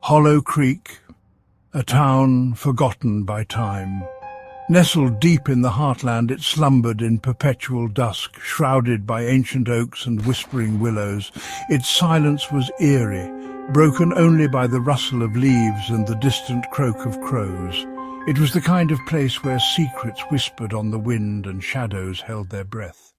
Hollow Creek, a town forgotten by time. Nestled deep in the heartland, it slumbered in perpetual dusk, shrouded by ancient oaks and whispering willows. Its silence was eerie, broken only by the rustle of leaves and the distant croak of crows. It was the kind of place where secrets whispered on the wind and shadows held their breath.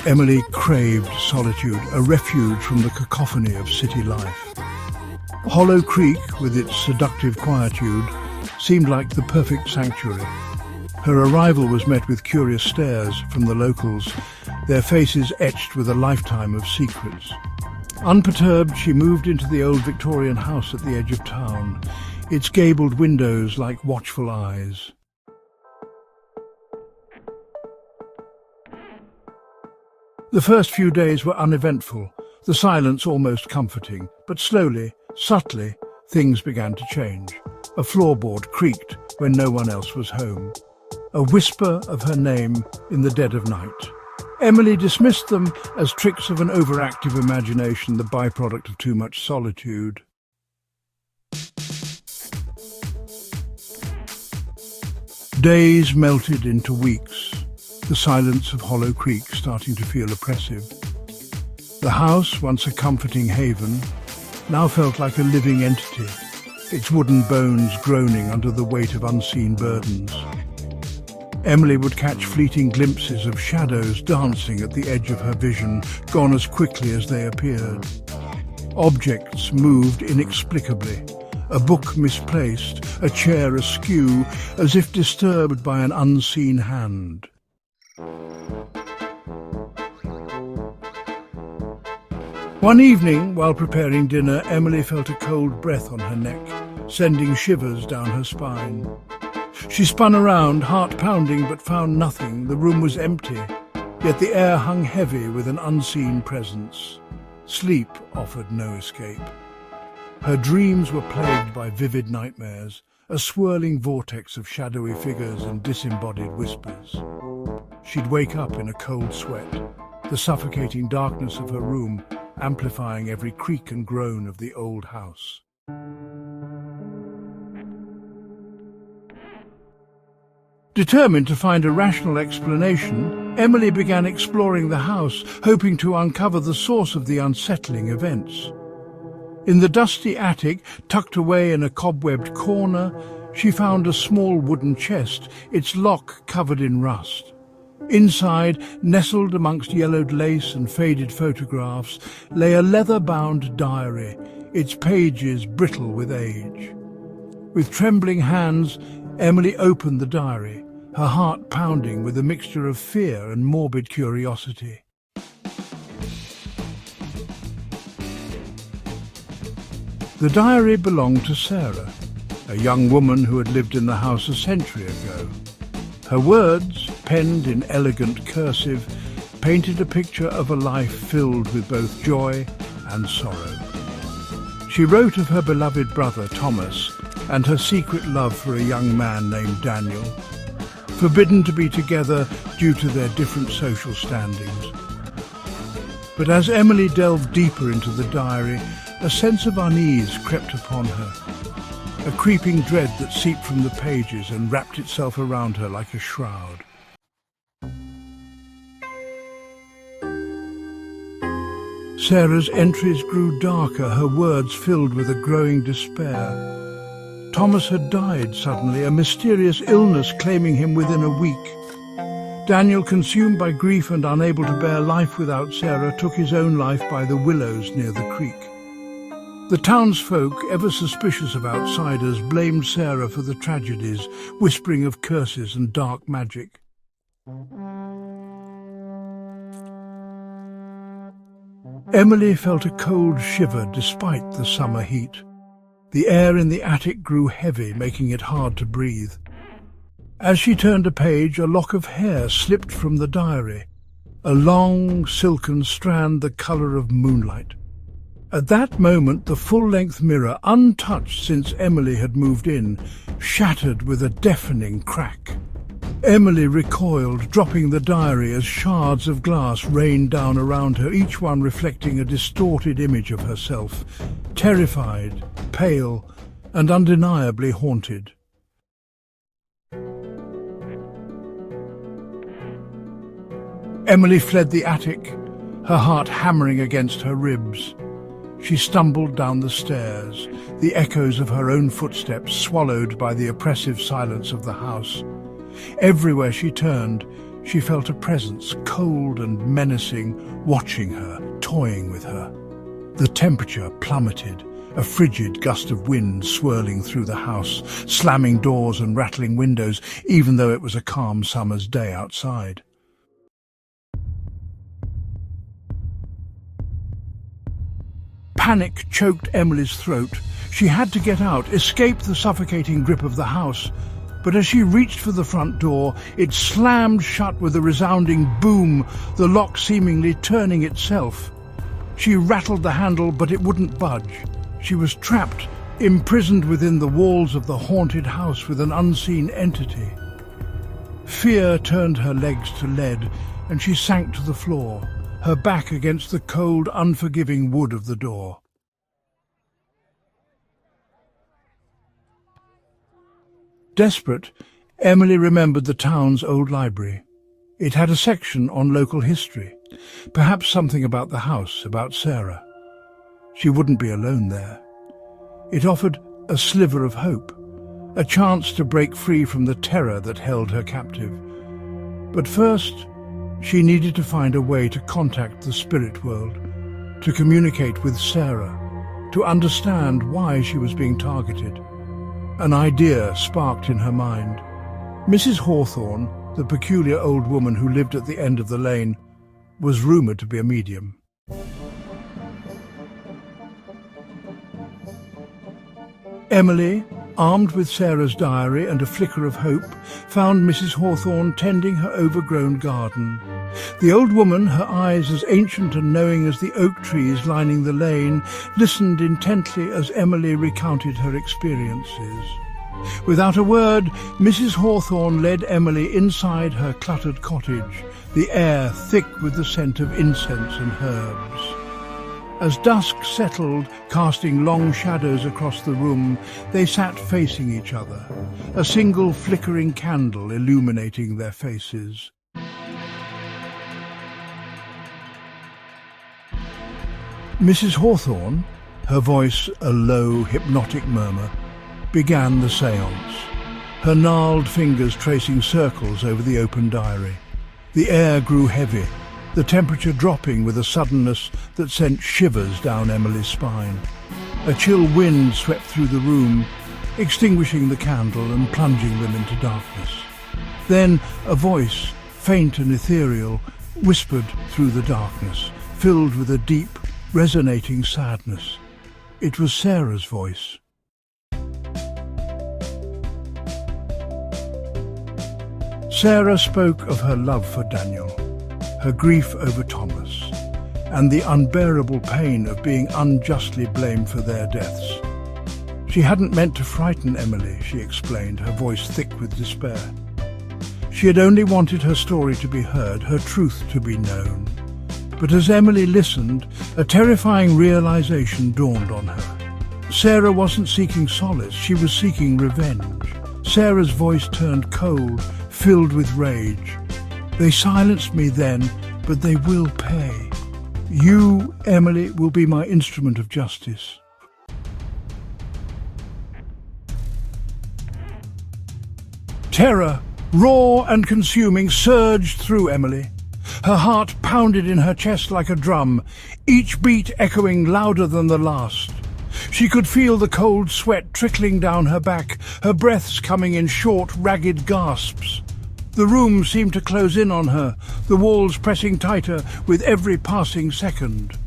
Emily craved solitude, a refuge from the cacophony of city life. Hollow Creek, with its seductive quietude, seemed like the perfect sanctuary. Her arrival was met with curious stares from the locals, their faces etched with a lifetime of secrets. Unperturbed, she moved into the old Victorian house at the edge of town, its gabled windows like watchful eyes. The first few days were uneventful, the silence almost comforting, but slowly, subtly, things began to change. A floorboard creaked when no one else was home. A whisper of her name in the dead of night. Emily dismissed them as tricks of an overactive imagination, the byproduct of too much solitude. Days melted into weeks, the silence of Hollow Creek starting to feel oppressive. The house, once a comforting haven, now felt like a living entity, its wooden bones groaning under the weight of unseen burdens. Emily would catch fleeting glimpses of shadows dancing at the edge of her vision, gone as quickly as they appeared. Objects moved inexplicably, a book misplaced, a chair askew, as if disturbed by an unseen hand. One evening, while preparing dinner, Emily felt a cold breath on her neck, sending shivers down her spine. She spun around, heart pounding, but found nothing. The room was empty, yet the air hung heavy with an unseen presence. Sleep offered no escape. Her dreams were plagued by vivid nightmares, a swirling vortex of shadowy figures and disembodied whispers. She'd wake up in a cold sweat, the suffocating darkness of her room amplifying every creak and groan of the old house. Determined to find a rational explanation, Emily began exploring the house, hoping to uncover the source of the unsettling events. In the dusty attic, tucked away in a cobwebbed corner, she found a small wooden chest, its lock covered in rust. Inside, nestled amongst yellowed lace and faded photographs, lay a leather-bound diary, its pages brittle with age. With trembling hands, Emily opened the diary, her heart pounding with a mixture of fear and morbid curiosity. The diary belonged to Sarah, a young woman who had lived in the house a century ago. Her words, penned in elegant cursive, painted a picture of a life filled with both joy and sorrow. She wrote of her beloved brother, Thomas, and her secret love for a young man named Daniel, forbidden to be together due to their different social standings. But as Emily delved deeper into the diary, a sense of unease crept upon her, a creeping dread that seeped from the pages and wrapped itself around her like a shroud. Sarah's entries grew darker, her words filled with a growing despair. Thomas had died suddenly, a mysterious illness claiming him within a week. Daniel, consumed by grief and unable to bear life without Sarah, took his own life by the willows near the creek. The townsfolk, ever suspicious of outsiders, blamed Sarah for the tragedies, whispering of curses and dark magic. Emily felt a cold shiver despite the summer heat. The air in the attic grew heavy, making it hard to breathe. As she turned a page, a lock of hair slipped from the diary, a long, silken strand the colour of moonlight. At that moment, the full-length mirror, untouched since Emily had moved in, shattered with a deafening crack. Emily recoiled, dropping the diary as shards of glass rained down around her, each one reflecting a distorted image of herself, terrified, pale, and undeniably haunted. Emily fled the attic, her heart hammering against her ribs. She stumbled down the stairs, the echoes of her own footsteps swallowed by the oppressive silence of the house. Everywhere she turned, she felt a presence, cold and menacing, watching her, toying with her. The temperature plummeted, a frigid gust of wind swirling through the house, slamming doors and rattling windows, even though it was a calm summer's day outside. Panic choked Emily's throat. She had to get out, escape the suffocating grip of the house. But as she reached for the front door, it slammed shut with a resounding boom, the lock seemingly turning itself. She rattled the handle, but it wouldn't budge. She was trapped, imprisoned within the walls of the haunted house with an unseen entity. Fear turned her legs to lead, and she sank to the floor, her back against the cold, unforgiving wood of the door. Desperate, Emily remembered the town's old library. It had a section on local history, perhaps something about the house, about Sarah. She wouldn't be alone there. It offered a sliver of hope, a chance to break free from the terror that held her captive. But first, she needed to find a way to contact the spirit world, to communicate with Sarah, to understand why she was being targeted. An idea sparked in her mind. Mrs. Hawthorne, the peculiar old woman who lived at the end of the lane, was rumoured to be a medium. Emily, armed with Sarah's diary and a flicker of hope, found Mrs. Hawthorne tending her overgrown garden. The old woman, her eyes as ancient and knowing as the oak trees lining the lane, listened intently as Emily recounted her experiences. Without a word, Mrs. Hawthorne led Emily inside her cluttered cottage, the air thick with the scent of incense and herbs. As dusk settled, casting long shadows across the room, they sat facing each other, a single flickering candle illuminating their faces. Mrs. Hawthorne, her voice a low, hypnotic murmur, began the séance, her gnarled fingers tracing circles over the open diary. The air grew heavy, the temperature dropping with a suddenness that sent shivers down Emily's spine. A chill wind swept through the room, extinguishing the candle and plunging them into darkness. Then a voice, faint and ethereal, whispered through the darkness, filled with a deep, resonating sadness. It was Sarah's voice. Sarah spoke of her love for Daniel, her grief over Thomas, and the unbearable pain of being unjustly blamed for their deaths. She hadn't meant to frighten Emily, she explained, her voice thick with despair. She had only wanted her story to be heard, her truth to be known. But as Emily listened, a terrifying realization dawned on her. Sarah wasn't seeking solace, she was seeking revenge. Sarah's voice turned cold, filled with rage. They silenced me then, but they will pay. You, Emily, will be my instrument of justice. Terror, raw and consuming, surged through Emily. Her heart pounded in her chest like a drum, each beat echoing louder than the last. She could feel the cold sweat trickling down her back, her breaths coming in short, ragged gasps. The room seemed to close in on her, the walls pressing tighter with every passing second.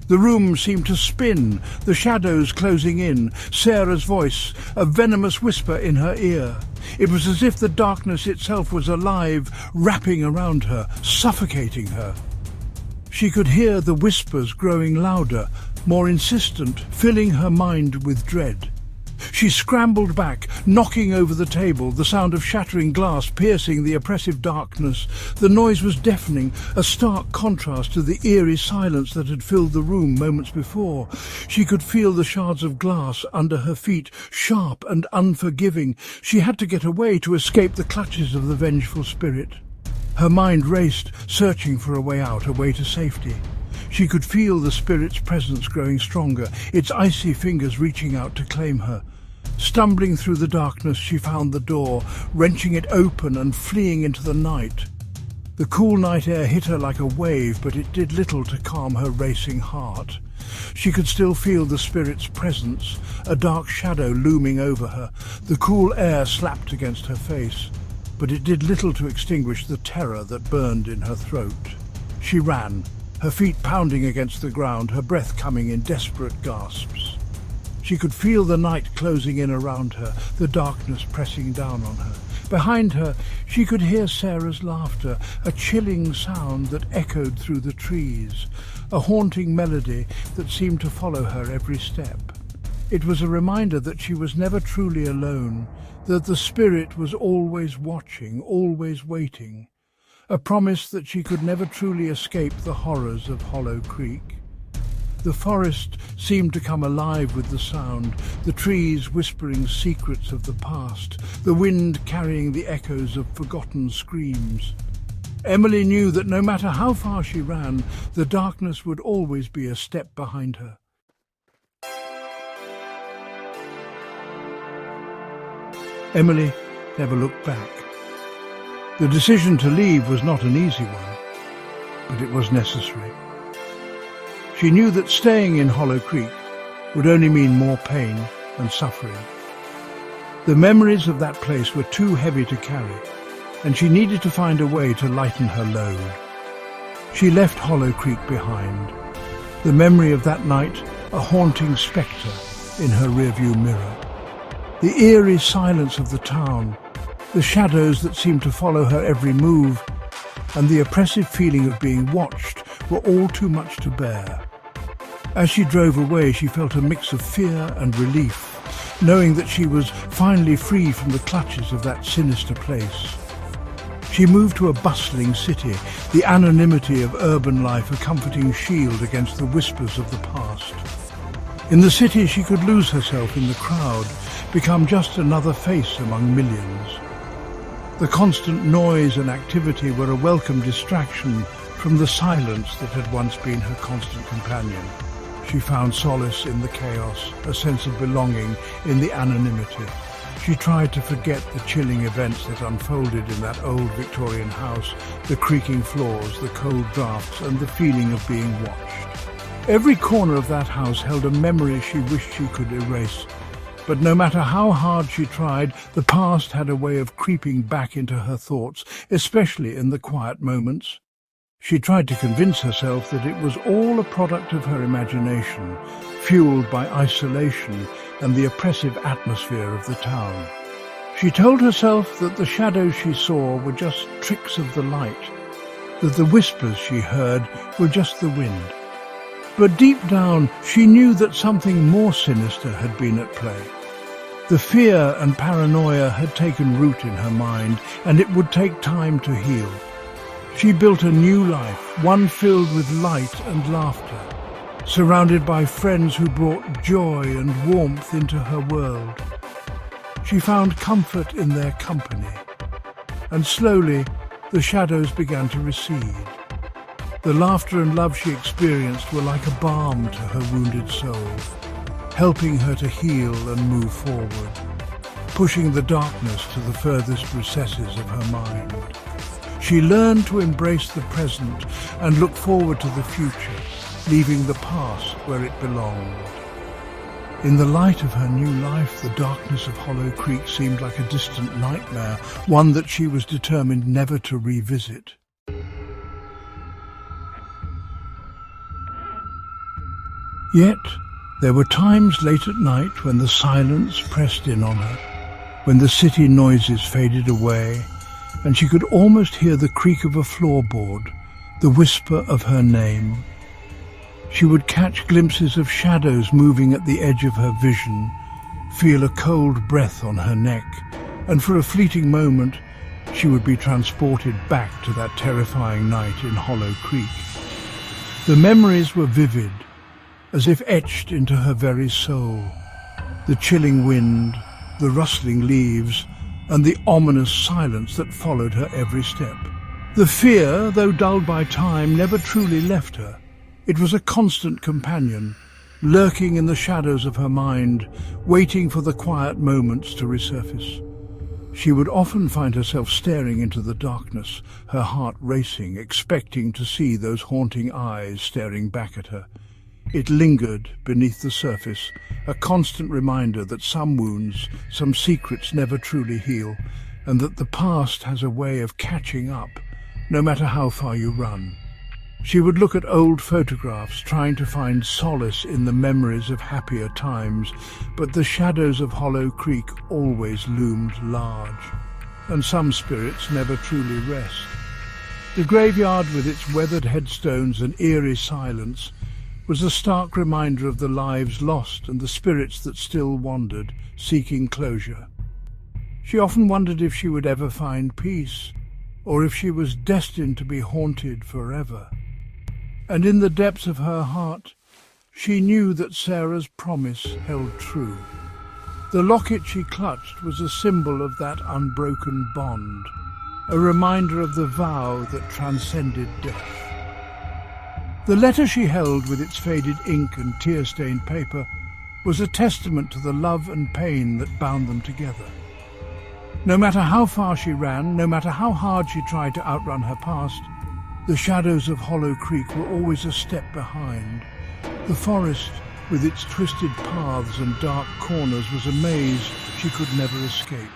The room seemed to spin, the shadows closing in, Sarah's voice, a venomous whisper in her ear. It was as if the darkness itself was alive, wrapping around her, suffocating her. She could hear the whispers growing louder, more insistent, filling her mind with dread. She scrambled back, knocking over the table, the sound of shattering glass piercing the oppressive darkness. The noise was deafening, a stark contrast to the eerie silence that had filled the room moments before. She could feel the shards of glass under her feet, sharp and unforgiving. She had to get away to escape the clutches of the vengeful spirit. Her mind raced, searching for a way out, a way to safety. She could feel the spirit's presence growing stronger, its icy fingers reaching out to claim her. Stumbling through the darkness, she found the door, wrenching it open and fleeing into the night. The cool night air hit her like a wave, but it did little to calm her racing heart. She could still feel the spirit's presence, a dark shadow looming over her. The cool air slapped against her face, but it did little to extinguish the terror that burned in her throat. She ran, her feet pounding against the ground, her breath coming in desperate gasps. She could feel the night closing in around her, the darkness pressing down on her. Behind her, she could hear Sarah's laughter, a chilling sound that echoed through the trees, a haunting melody that seemed to follow her every step. It was a reminder that she was never truly alone, that the spirit was always watching, always waiting, a promise that she could never truly escape the horrors of Hollow Creek. The forest seemed to come alive with the sound, the trees whispering secrets of the past, the wind carrying the echoes of forgotten screams. Emily knew that no matter how far she ran, the darkness would always be a step behind her. Emily never looked back. The decision to leave was not an easy one, but it was necessary. She knew that staying in Hollow Creek would only mean more pain and suffering. The memories of that place were too heavy to carry, and she needed to find a way to lighten her load. She left Hollow Creek behind, the memory of that night a haunting spectre in her rearview mirror. The eerie silence of the town, the shadows that seemed to follow her every move, and the oppressive feeling of being watched were all too much to bear. As she drove away, she felt a mix of fear and relief, knowing that she was finally free from the clutches of that sinister place. She moved to a bustling city, the anonymity of urban life a comforting shield against the whispers of the past. In the city, she could lose herself in the crowd, become just another face among millions. The constant noise and activity were a welcome distraction from the silence that had once been her constant companion. She found solace in the chaos, a sense of belonging in the anonymity. She tried to forget the chilling events that unfolded in that old Victorian house, the creaking floors, the cold drafts, and the feeling of being watched. Every corner of that house held a memory she wished she could erase. But no matter how hard she tried, the past had a way of creeping back into her thoughts, especially in the quiet moments. She tried to convince herself that it was all a product of her imagination, fueled by isolation and the oppressive atmosphere of the town. She told herself that the shadows she saw were just tricks of the light, that the whispers she heard were just the wind. But deep down, she knew that something more sinister had been at play. The fear and paranoia had taken root in her mind, and it would take time to heal. She built a new life, one filled with light and laughter, surrounded by friends who brought joy and warmth into her world. She found comfort in their company, and slowly the shadows began to recede. The laughter and love she experienced were like a balm to her wounded soul, helping her to heal and move forward, pushing the darkness to the furthest recesses of her mind. She learned to embrace the present and look forward to the future, leaving the past where it belonged. In the light of her new life, the darkness of Hollow Creek seemed like a distant nightmare, one that she was determined never to revisit. Yet, there were times late at night when the silence pressed in on her, when the city noises faded away, and she could almost hear the creak of a floorboard, the whisper of her name. She would catch glimpses of shadows moving at the edge of her vision, feel a cold breath on her neck, and for a fleeting moment she would be transported back to that terrifying night in Hollow Creek. The memories were vivid, as if etched into her very soul. The chilling wind, the rustling leaves, and the ominous silence that followed her every step. The fear, though dulled by time, never truly left her. It was a constant companion, lurking in the shadows of her mind, waiting for the quiet moments to resurface. She would often find herself staring into the darkness, her heart racing, expecting to see those haunting eyes staring back at her. It lingered beneath the surface, a constant reminder that some wounds, some secrets never truly heal, and that the past has a way of catching up, no matter how far you run. She would look at old photographs, trying to find solace in the memories of happier times, but the shadows of Hollow Creek always loomed large, and some spirits never truly rest. The graveyard, with its weathered headstones and eerie silence, was a stark reminder of the lives lost and the spirits that still wandered, seeking closure. She often wondered if she would ever find peace, or if she was destined to be haunted forever. And in the depths of her heart, she knew that Sarah's promise held true. The locket she clutched was a symbol of that unbroken bond, a reminder of the vow that transcended death. The letter she held, with its faded ink and tear-stained paper, was a testament to the love and pain that bound them together. No matter how far she ran, no matter how hard she tried to outrun her past, the shadows of Hollow Creek were always a step behind. The forest, with its twisted paths and dark corners, was a maze she could never escape.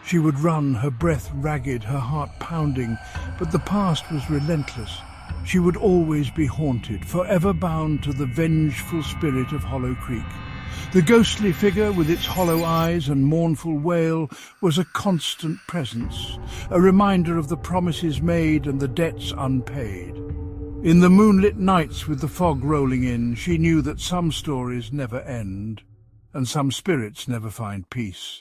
She would run, her breath ragged, her heart pounding, but the past was relentless. She would always be haunted, forever bound to the vengeful spirit of Hollow Creek. The ghostly figure, with its hollow eyes and mournful wail, was a constant presence, a reminder of the promises made and the debts unpaid. In the moonlit nights with the fog rolling in, she knew that some stories never end, and some spirits never find peace.